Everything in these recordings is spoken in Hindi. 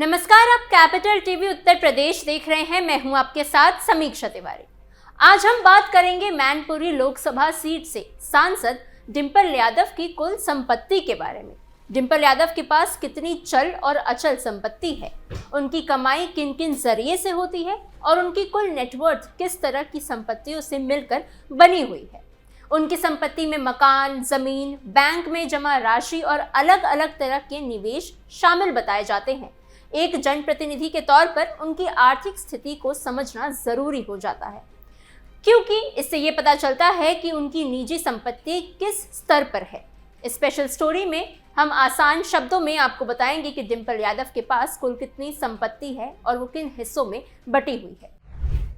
नमस्कार, आप कैपिटल टीवी उत्तर प्रदेश देख रहे हैं। मैं हूं आपके साथ समीक्षा तिवारी। आज हम बात करेंगे मैनपुरी लोकसभा सीट से सांसद डिंपल यादव की कुल संपत्ति के बारे में। डिंपल यादव के पास कितनी चल और अचल संपत्ति है, उनकी कमाई किन किन जरिए से होती है और उनकी कुल नेटवर्थ किस तरह की संपत्तियों से मिलकर बनी हुई है। उनकी संपत्ति में मकान, जमीन, बैंक में जमा राशि और अलग अलग तरह के निवेश शामिल बताए जाते हैं। एक जनप्रतिनिधि के तौर पर उनकी आर्थिक स्थिति को समझना जरूरी हो जाता है, क्योंकि इससे ये पता चलता है कि उनकी निजी संपत्ति किस स्तर पर है। स्पेशल स्टोरी में हम आसान शब्दों में आपको बताएंगे कि डिंपल यादव के पास कुल कितनी संपत्ति है और वो किन हिस्सों में बटी हुई है।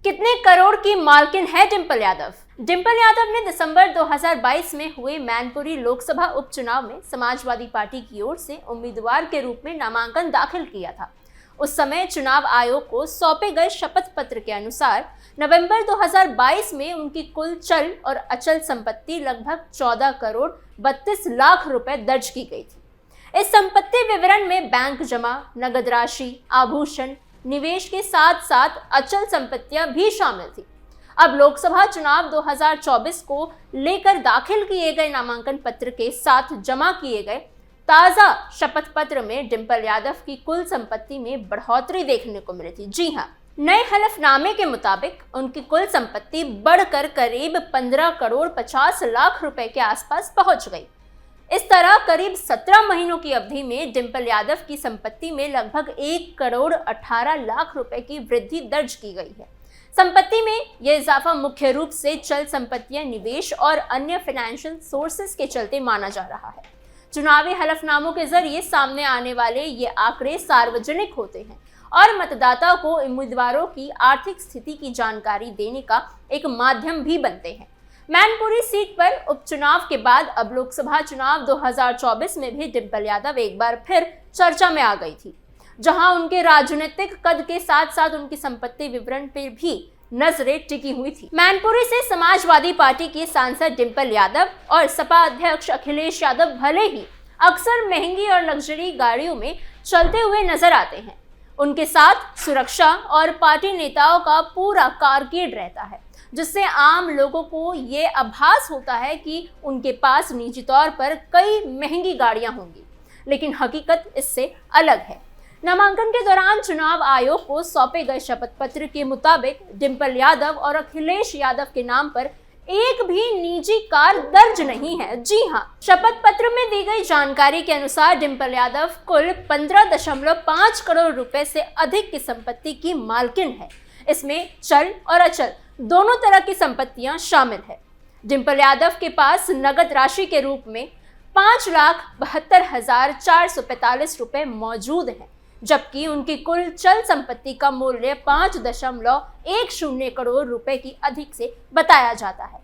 कितने करोड़ की मालकिन है डिंपल यादव? डिंपल यादव ने दिसंबर 2022 में हुए मैनपुरी लोकसभा उपचुनाव में समाजवादी पार्टी की ओर से उम्मीदवार के रूप में नामांकन दाखिल किया था। उस समय चुनाव आयोग को सौंपे गए शपथ पत्र के अनुसार नवंबर 2022 में उनकी कुल चल और अचल संपत्ति लगभग 14 करोड़ 32 लाख रुपए दर्ज की गई थी। इस संपत्ति विवरण में बैंक जमा, नगद राशि, आभूषण, निवेश के साथ साथ अचल संपत्तियां भी शामिल थी। अब लोकसभा चुनाव 2024 को लेकर दाखिल किए गए नामांकन पत्र के साथ जमा किए गए ताजा शपथ पत्र में डिंपल यादव की कुल संपत्ति में बढ़ोतरी देखने को मिली थी। जी हाँ, नए हलफनामे के मुताबिक उनकी कुल संपत्ति बढ़कर करीब 15 करोड़ 50 लाख रुपए के आसपास पहुंच गई। इस तरह करीब 17 महीनों की अवधि में डिंपल यादव की संपत्ति में लगभग 1 करोड़ 18 लाख रुपए की वृद्धि दर्ज की गई है। संपत्ति में यह इजाफा मुख्य रूप से चल संपत्तियां, निवेश और अन्य फाइनेंशियल सोर्सेज के चलते माना जा रहा है। चुनावी हलफनामों के जरिए सामने आने वाले ये आंकड़े सार्वजनिक होते हैं और मतदाता को उम्मीदवारों की आर्थिक स्थिति की जानकारी देने का एक माध्यम भी बनते हैं। मैनपुरी सीट पर उपचुनाव के बाद अब लोकसभा चुनाव 2024 में भी डिंपल यादव एक बार फिर चर्चा में आ गई थी, जहां उनके राजनीतिक कद के साथ साथ उनकी संपत्ति विवरण पर भी नजरें टिकी हुई थी। मैनपुरी से समाजवादी पार्टी के सांसद डिंपल यादव और सपा अध्यक्ष अखिलेश यादव भले ही अक्सर महंगी और लग्जरी गाड़ियों में चलते हुए नजर आते हैं, उनके साथ सुरक्षा और पार्टी नेताओं का पूरा कारकेड रहता है, जिससे आम लोगों को ये आभास होता है कि उनके पास निजी तौर पर कई महंगी गाड़ियां होंगी, लेकिन हकीकत इससे अलग है। नामांकन के दौरान चुनाव आयोग को सौंपे गए शपथ पत्र के मुताबिक डिंपल यादव और अखिलेश यादव के नाम पर एक भी निजी कार दर्ज नहीं है। जी हाँ, शपथ पत्र में दी गई जानकारी के अनुसार डिंपल यादव कुल 15.5 करोड़ रुपए से अधिक की संपत्ति की मालकिन है। इसमें चल और अचल दोनों तरह की संपत्तियां शामिल है। डिंपल यादव के पास नगद राशि के रूप में 5,72,445 रुपए मौजूद हैं, जबकि उनकी कुल चल संपत्ति का मूल्य 5.10 करोड़ रुपए की अधिक से बताया जाता है।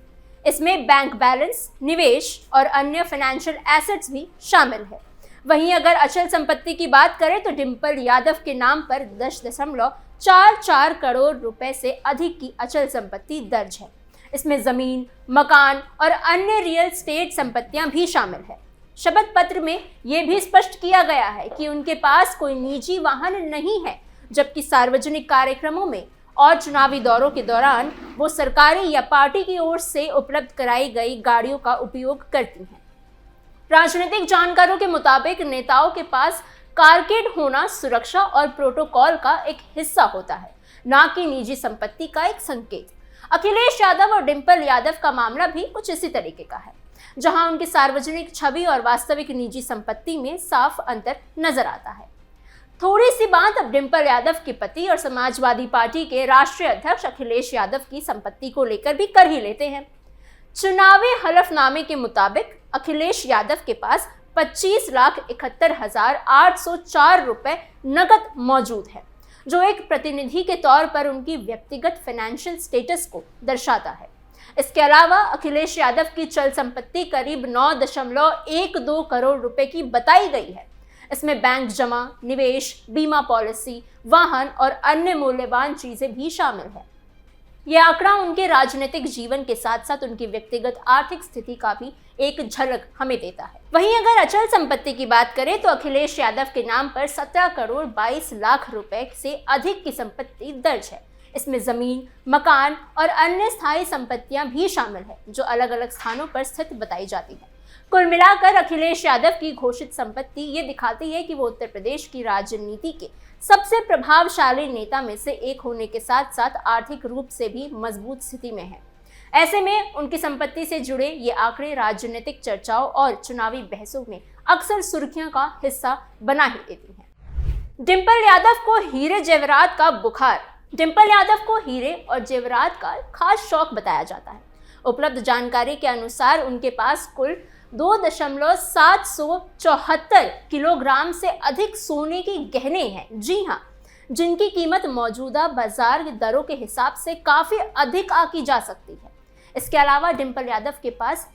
इसमें बैंक बैलेंस, निवेश और अन्य फाइनेंशियल एसेट्स भी शामिल है। वहीं अगर अचल संपत्ति की बात करें तो डिंपल यादव के नाम पर 10.44 करोड़ रुपए से अधिक की अचल संपत्ति दर्ज है। इसमें जमीन, मकान और अन्य रियल एस्टेट संपत्तियां भी शामिल है। शपथ पत्र में यह भी स्पष्ट किया गया है कि उनके पास कोई निजी वाहन नहीं है, जबकि सार्वजनिक कार्यक्रमों में और चुनावी दौरों के दौरान वो सरकारी या पार्टी की ओर से उपलब्ध कराई गई गाड़ियों का उपयोग करती हैं। राजनीतिक जानकारों के मुताबिक नेताओं के पास कारकेड होना सुरक्षा और प्रोटोकॉल का एक हिस्सा होता है, ना कि निजी संपत्ति का एक संकेत। अखिलेश यादव और डिंपल यादव का मामला भी कुछ इसी तरीके का है, जहां उनकी सार्वजनिक छवि और वास्तविक निजी संपत्ति में साफ अंतर नजर आता है। थोड़ी सी बात अब डिंपल यादव के पति और समाजवादी पार्टी के राष्ट्रीय अध्यक्ष अखिलेश यादव की संपत्ति को लेकर भी कर ही लेते हैं। चुनावी हलफनामे के मुताबिक अखिलेश यादव के पास 25,71,804 रुपए नकद मौजूद है, जो एक प्रतिनिधि के तौर पर उनकी व्यक्तिगत फाइनेंशियल स्टेटस को दर्शाता है। इसके अलावा अखिलेश यादव की चल संपत्ति करीब 9.12 करोड़ रुपए की बताई गई है। इसमें बैंक जमा, निवेश, बीमा पॉलिसी, वाहन और अन्य मूल्यवान चीजें भी शामिल है। ये आंकड़ा उनके राजनीतिक जीवन के साथ साथ उनकी व्यक्तिगत आर्थिक स्थिति का भी एक झलक हमें देता है। वहीं अगर अचल संपत्ति की बात करें तो अखिलेश यादव के नाम पर 17 करोड़ 22 लाख रुपए से अधिक की संपत्ति दर्ज है। इसमें जमीन, मकान और अन्य स्थायी संपत्तियां भी शामिल है, जो अलग अलग स्थानों पर स्थित बताई जाती है। कुल मिलाकर अखिलेश यादव की घोषित संपत्ति ये दिखाती है कि वो उत्तर प्रदेश की राजनीति के सबसे प्रभावशाली नेता में से एक होने के साथ साथ आर्थिक रूप से भी मजबूत स्थिति में है। ऐसे में उनकी संपत्ति से जुड़े ये आंकड़े राजनीतिक चर्चाओं और चुनावी बहसों में अक्सर सुर्खियों का हिस्सा बना ही देती हैं। डिंपल यादव को हीरे जेवरात का बुखार। डिंपल यादव को हीरे और जेवरात का खास शौक बताया जाता है। उपलब्ध जानकारी के अनुसार उनके पास कुल 2.774 किलोग्राम से अधिक सोने के गहने हैं। जी हाँ, जिनकी कीमत मौजूदा बाजार दरों के हिसाब से काफी अधिक आंकी जा सकती है। इसके अलावा डिंपल यादव के पास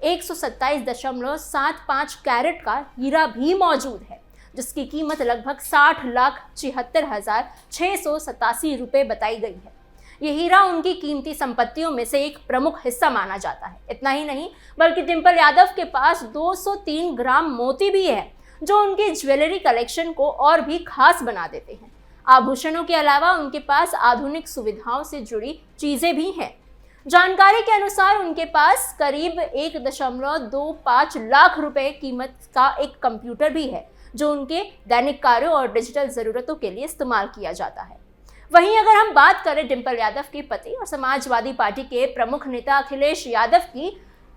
127.75 कैरेट का हीरा भी मौजूद है, जिसकी कीमत लगभग 60,76,687 रुपए बताई गई है। ये हीरा उनकी कीमती संपत्तियों में से एक प्रमुख हिस्सा माना जाता है। इतना ही नहीं, बल्कि डिंपल यादव के पास 203 ग्राम मोती भी है, जो उनके ज्वेलरी कलेक्शन को और भी खास बना देते हैं। आभूषणों के अलावा उनके पास आधुनिक सुविधाओं से जुड़ी चीजें भी हैं। जानकारी के अनुसार उनके पास करीब 1.25 लाख रुपए कीमत का एक कंप्यूटर भी है, जो उनके दैनिक कार्यों और डिजिटल जरूरतों के लिए इस्तेमाल किया जाता है। वहीं अगर हम बात करें डिंपल यादव के पति और समाजवादी पार्टी के प्रमुख नेता अखिलेश यादव की,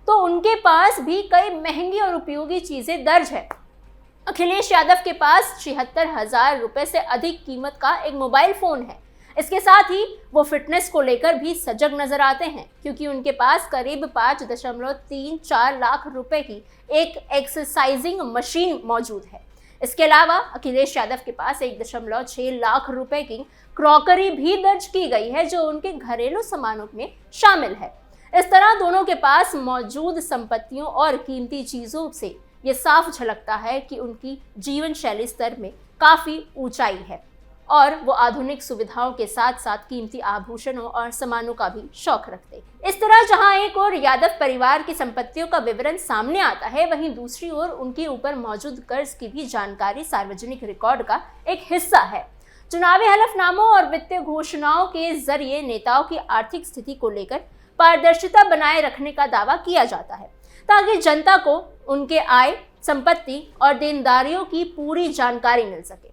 तो उनके पास भी कई महंगी और उपयोगी चीजें दर्ज है। अखिलेश यादव के पास 76,000 रुपए से अधिक कीमत का एक मोबाइल फोन है। इसके साथ ही वो फिटनेस को लेकर भी सजग नजर आते हैं, क्योंकि उनके पास करीब 5.34 लाख रुपए की एक एक्सरसाइजिंग मशीन मौजूद है। इसके अलावा अखिलेश यादव के पास 1.6 लाख रुपए की क्रॉकरी भी दर्ज की गई है, जो उनके घरेलू सामानों में शामिल है। इस तरह दोनों के पास मौजूद संपत्तियों और कीमती चीजों से ये साफ झलकता है कि उनकी जीवन शैली स्तर में काफी ऊंचाई है और वो आधुनिक सुविधाओं के साथ साथ कीमती आभूषणों और सामानों का भी शौक रखते हैं। इस तरह जहां एक और यादव परिवार की संपत्तियों का विवरण सामने आता है, वहीं दूसरी ओर उनके ऊपर मौजूद कर्ज की भी जानकारी सार्वजनिक रिकॉर्ड का एक हिस्सा है। चुनावी हलफनामों और वित्तीय घोषणाओं के जरिए नेताओं की आर्थिक स्थिति को लेकर पारदर्शिता बनाए रखने का दावा किया जाता है, ताकि जनता को उनके आय, संपत्ति और देनदारियों की पूरी जानकारी मिल सके।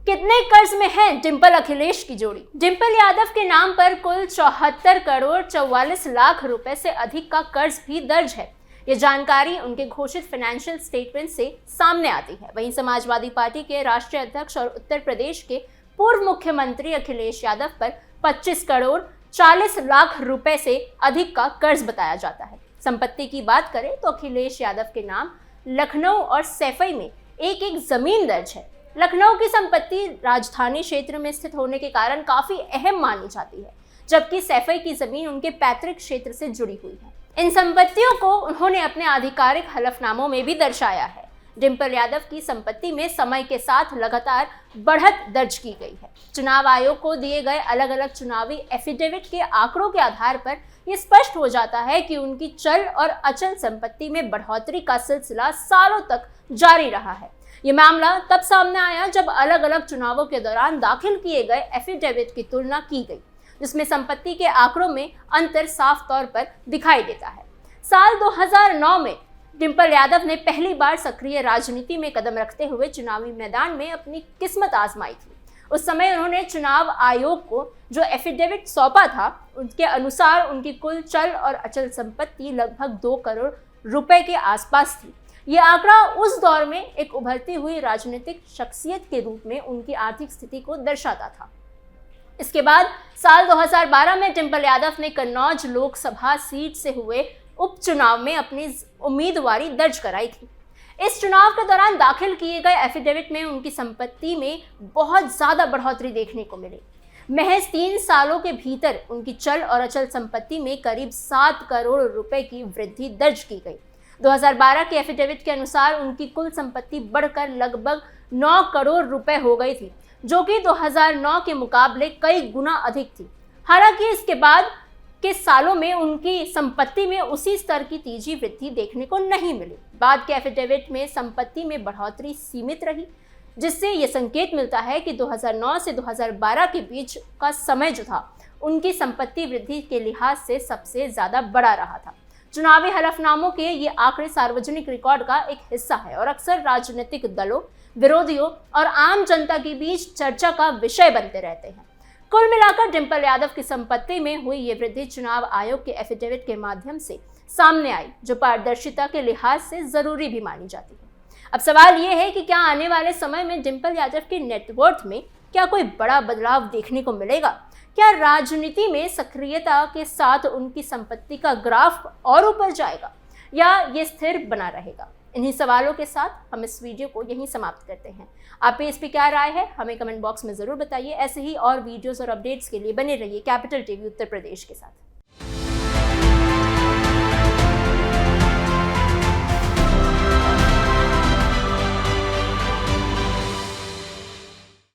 कितने कर्ज में है डिंपल अखिलेश की जोड़ी? डिंपल यादव के नाम पर कुल 74 करोड़ 44 लाख रुपए से अधिक का कर्ज भी दर्ज है। ये जानकारी उनके घोषित फाइनेंशियल स्टेटमेंट से सामने आती है। वहीं समाजवादी पार्टी के राष्ट्रीय अध्यक्ष और उत्तर प्रदेश के पूर्व मुख्यमंत्री अखिलेश यादव पर 25 करोड़ 40 लाख रुपए से अधिक का कर्ज बताया जाता है। संपत्ति की बात करें तो अखिलेश यादव के नाम लखनऊ और सैफई में एक एक जमीन दर्ज है। लखनऊ की संपत्ति राजधानी क्षेत्र में स्थित होने के कारण काफी अहम मानी जाती है, जबकि सैफई की जमीन उनके पैतृक क्षेत्र से जुड़ी हुई है। इन संपत्तियों को उन्होंने अपने आधिकारिक हलफनामों में भी दर्शाया है। डिंपल यादव की संपत्ति में समय के साथ लगातार बढ़त दर्ज की गई है। चुनाव आयोग को दिए गए अलग अलग चुनावी एफिडेविट के आंकड़ों के आधार पर यह स्पष्ट हो जाता है कि उनकी चल और अचल संपत्ति में बढ़ोतरी का सिलसिला सालों तक जारी रहा है। ये मामला तब सामने आया जब अलग अलग चुनावों के दौरान दाखिल किए गए एफिडेविट की तुलना की गई, जिसमें संपत्ति के आंकड़ों में अंतर साफ तौर पर दिखाई देता है। साल 2009 में डिंपल यादव ने पहली बार सक्रिय राजनीति में कदम रखते हुए चुनावी मैदान में अपनी किस्मत आजमाई थी। उस समय उन्होंने चुनाव आयोग को जो एफिडेविट सौंपा था, उसके अनुसार उनकी कुल चल और अचल संपत्ति लगभग 2 करोड़ रुपए के आसपास थी। ये आंकड़ा उस दौर में एक उभरती हुई राजनीतिक शख्सियत के रूप में उनकी आर्थिक स्थिति को दर्शाता था। इसके बाद साल 2012 में डिंपल यादव ने कन्नौज लोकसभा सीट से हुए उपचुनाव में अपनी उम्मीदवारी दर्ज कराई थी। इस चुनाव के दौरान दाखिल किए गए एफिडेविट में उनकी संपत्ति में बहुत ज्यादा बढ़ोतरी देखने को मिली। महज 3 सालों के भीतर उनकी चल और अचल संपत्ति में करीब 7 करोड़ रुपए की वृद्धि दर्ज की गई। 2012 के एफिडेविट के अनुसार उनकी कुल संपत्ति बढ़कर लगभग 9 करोड़ रुपए हो गई थी, जो कि 2009 के मुकाबले कई गुना अधिक थी। हालांकि इसके बाद के सालों में उनकी संपत्ति में उसी स्तर की तेजी वृद्धि देखने को नहीं मिली। बाद के एफिडेविट में संपत्ति में बढ़ोतरी सीमित रही, जिससे यह संकेत मिलता है कि 2009 से 2012 के बीच का समय जो था उनकी संपत्ति वृद्धि के लिहाज से सबसे ज्यादा बड़ा रहा था। चुनावी हलफनामों के ये आंकड़े सार्वजनिक रिकॉर्ड का एक हिस्सा है और अक्सर राजनीतिक दलों, विरोधियों और आम जनता के बीच चर्चा का विषय बनते रहते हैं। कुल मिलाकर डिंपल यादव की संपत्ति में हुई ये वृद्धि चुनाव आयोग के एफिडेविट के माध्यम से सामने आई, जो पारदर्शिता के लिहाज से जरूरी भी मानी जाती है। अब सवाल ये है कि क्या आने वाले समय में डिंपल यादव के नेटवर्थ में क्या कोई बड़ा बदलाव देखने को मिलेगा? क्या राजनीति में सक्रियता के साथ उनकी संपत्ति का ग्राफ और ऊपर जाएगा या ये स्थिर बना रहेगा? इन्हीं सवालों के साथ हम इस वीडियो को यहीं समाप्त करते हैं। आप पे इस पे क्या राय है हमें कमेंट बॉक्स में जरूर बताइए। ऐसे ही और वीडियोस और अपडेट्स के लिए बने रहिए कैपिटल टीवी उत्तर प्रदेश के साथ।